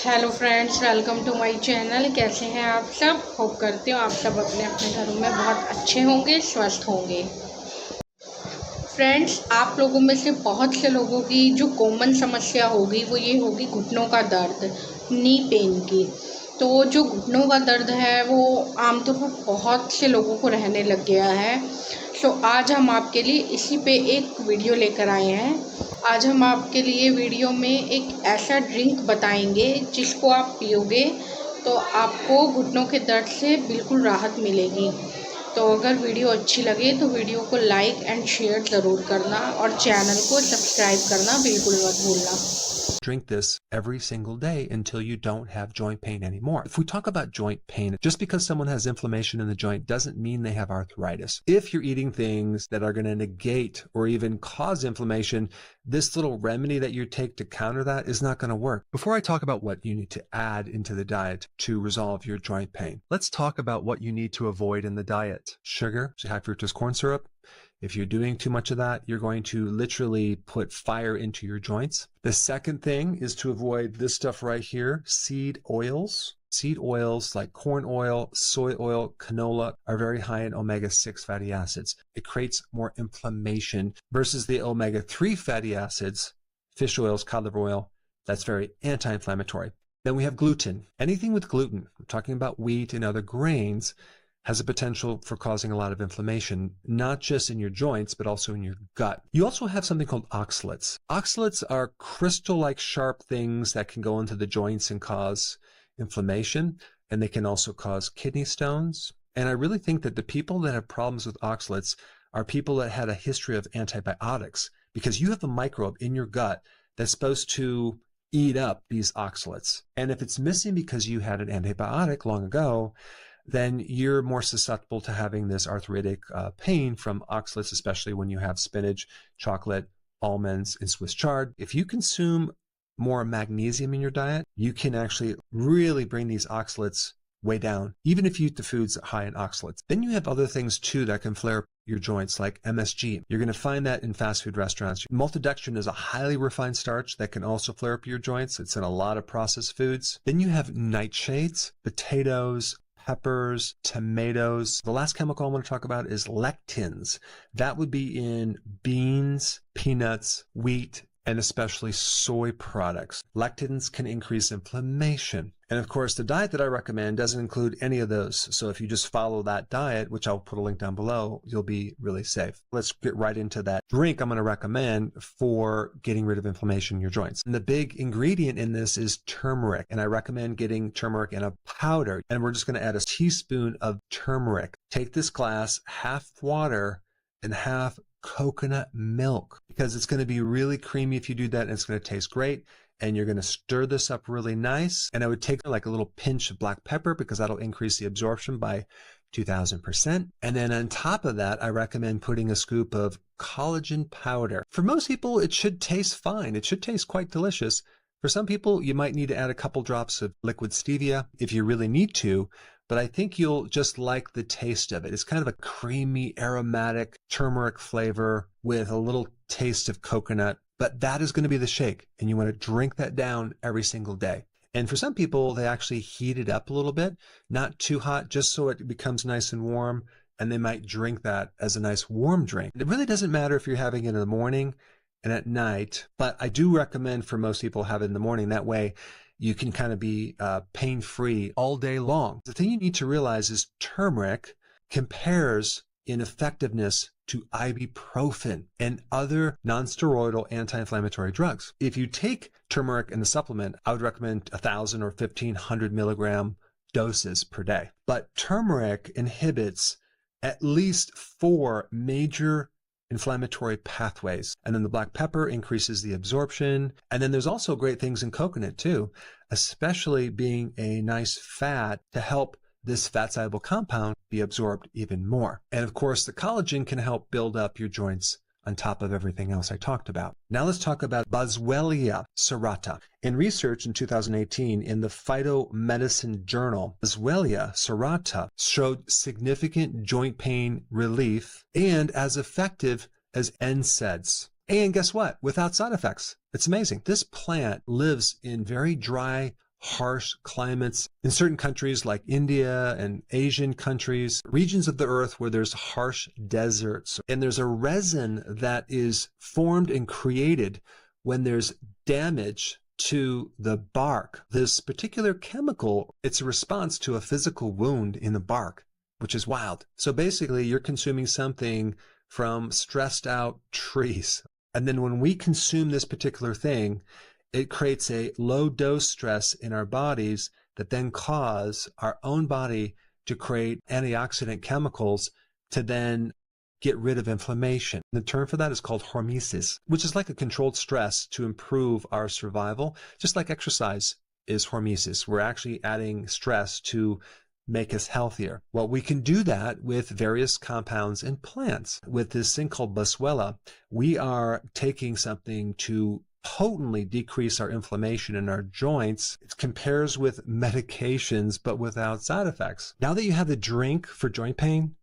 Hello friends, welcome to my channel. कैसे हैं आप सब? होप करते हो आप सब अपने अपने घरों में बहुत अच्छे होंगे, स्वस्थ होंगे। फ्रेंड्स, आप लोगों में से बहुत से लोगों की जो कॉमन समस्या होगी वो ये होगी घुटनों का दर्द, नी पेन की। तो जो घुटनों का दर्द है वो आमतौर पर बहुत से लोगों को रहने लग गया है। सो आज हम आपके लिए इसी पे एक वीडियो लेकर आए हैं। आज हम आपके लिए वीडियो में एक ऐसा ड्रिंक बताएंगे जिसको आप पियोगे तो आपको घुटनों के दर्द से बिल्कुल राहत मिलेगी। तो अगर वीडियो अच्छी लगे तो वीडियो को लाइक एंड शेयर ज़रूर करना और चैनल को सब्सक्राइब करना बिल्कुल मत भूलना। Drink this every single day until you don't have joint pain anymore. If we talk about joint pain, just because someone has inflammation in the joint doesn't mean they have arthritis. If you're eating things that are going to negate or even cause inflammation, this little remedy that you take to counter that is not going to work. Before I talk about what you need to add into the diet to resolve your joint pain, let's talk about what you need to avoid in the diet. Sugar, so high fructose corn syrup. If you're doing too much of that, you're going to literally put fire into your joints. The second thing is to avoid this stuff right here, seed oils. Seed oils like corn oil, soy oil, canola are very high in omega-6 fatty acids. It creates more inflammation versus the omega-3 fatty acids, fish oils, cod liver oil, that's very anti-inflammatory. Then we have gluten. Anything with gluten, we're talking about wheat and other grains, has a potential for causing a lot of inflammation, not just in your joints, but also in your gut. You also have something called oxalates. Oxalates are crystal-like sharp things that can go into the joints and cause inflammation, and they can also cause kidney stones. And I really think that the people that have problems with oxalates are people that had a history of antibiotics, because you have a microbe in your gut that's supposed to eat up these oxalates. And if it's missing because you had an antibiotic long ago, then you're more susceptible to having this arthritic pain from oxalates, especially when you have spinach, chocolate, almonds, and Swiss chard. If you consume more magnesium in your diet, you can actually really bring these oxalates way down, even if you eat the foods high in oxalates. Then you have other things too that can flare up your joints, like MSG. You're going to find that in fast food restaurants. Maltodextrin is a highly refined starch that can also flare up your joints. It's in a lot of processed foods. Then you have nightshades, potatoes, peppers, tomatoes. The last chemical I want to talk about is lectins. That would be in beans, peanuts, wheat, and especially soy products. Lectins can increase inflammation. And of course, the diet that I recommend doesn't include any of those. So if you just follow that diet, which I'll put a link down below, you'll be really safe. Let's get right into that drink I'm going to recommend for getting rid of inflammation in your joints. And the big ingredient in this is turmeric. And I recommend getting turmeric in a powder. And we're just going to add a teaspoon of turmeric. Take this glass, half water and half coconut milk, because it's going to be really creamy if you do that, and it's going to taste great. And you're going to stir this up really nice. And I would take like a little pinch of black pepper, because that'll increase the absorption by 2000%. And then on top of that, I recommend putting a scoop of collagen powder. For most people, it should taste fine. It should taste quite delicious. For some people, you might need to add a couple drops of liquid stevia if you really need to, but I think you'll just like the taste of it. It's kind of a creamy, aromatic turmeric flavor with a little taste of coconut, but that is going to be the shake, and you want to drink that down every single day. And for some people, they actually heat it up a little bit, not too hot, just so it becomes nice and warm, and they might drink that as a nice warm drink. It really doesn't matter if you're having it in the morning and at night, but I do recommend for most people have it in the morning. That way you can kind of be pain-free all day long. The thing you need to realize is turmeric compares in effectiveness to ibuprofen and other non-steroidal anti-inflammatory drugs. If you take turmeric in the supplement, I would recommend 1,000 or 1,500 milligram doses per day. But turmeric inhibits at least 4 major inflammatory pathways. And then the black pepper increases the absorption. And then there's also great things in coconut too, especially being a nice fat to help this fat-soluble compound be absorbed even more. And of course, the collagen can help build up your joints on top of everything else I talked about. Now let's talk about Boswellia serrata. In research in 2018 in the Phytomedicine Journal, Boswellia serrata showed significant joint pain relief and as effective as NSAIDs. And guess what? Without side effects. It's amazing. This plant lives in very dry, harsh climates. In certain countries like India and Asian countries, regions of the earth where there's harsh deserts, and there's a resin that is formed and created when there's damage to the bark. This particular chemical, it's a response to a physical wound in the bark, which is wild. So basically, you're consuming something from stressed out trees. And then when we consume this particular thing, it creates a low dose stress in our bodies that then cause our own body to create antioxidant chemicals to then get rid of inflammation. The term for that is called hormesis, which is like a controlled stress to improve our survival, just like exercise is hormesis. We're actually adding stress to make us healthier. Well, we can do that with various compounds in plants. With this thing called boswellia, we are taking something to potently decrease our inflammation in our joints. It compares with medications, but without side effects. Now that you have the drink for joint pain,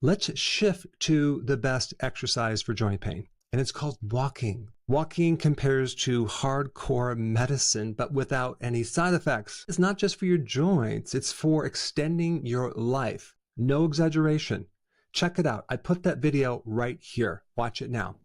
let's shift to the best exercise for joint pain. And it's called walking. Walking compares to hardcore medicine, but without any side effects. It's not just for your joints, it's for extending your life. No exaggeration. Check it out. I put that video right here. Watch it now.